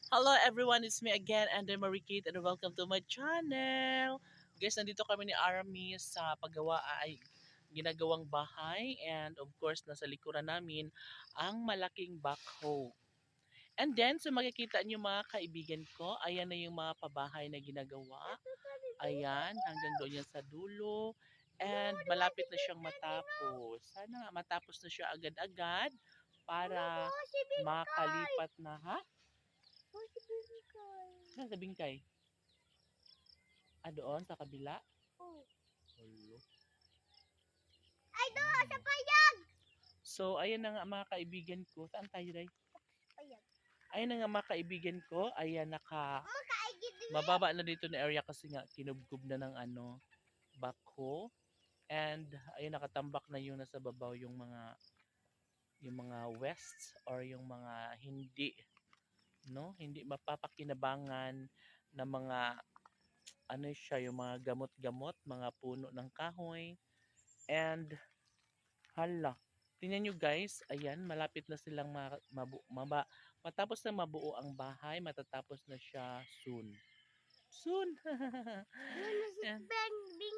Hello everyone, it's me again, and I'm Marie Kate, and welcome to my channel. Guys, nandito kami ni Army sa paggawa ay ginagawang bahay, and of course, nasa likuran namin ang malaking backhoe. And then, so makikita niyo mga kaibigan ko, ayan na yung mga pabahay na ginagawa. Ayan, hanggang doon yan sa dulo. And malapit na siyang matapos. Sana nga matapos na siya agad-agad para makalipat na, ha? Saan sa bingkay? Doon sa kabila? Hulo. Ay, doon sa payag! So, ayan na nga mga kaibigan ko. Saan tayo, Day? Payag. Ayan na nga mga kaibigan ko. Ayan, Makaigid din. mababa na dito na area kasi nga kinubkub na ng backhoe. And ayun, nakatambak na yung nasa babaw yung mga wests or yung mga hindi mapapakinabangan na mga siya, yung mga gamot-gamot, mga puno ng kahoy. And hala, tingnan nyo guys, ayan, malapit na silang matapos na mabuo ang bahay, matatapos na siya soon. Soon! Doon na si Ayan. Ben.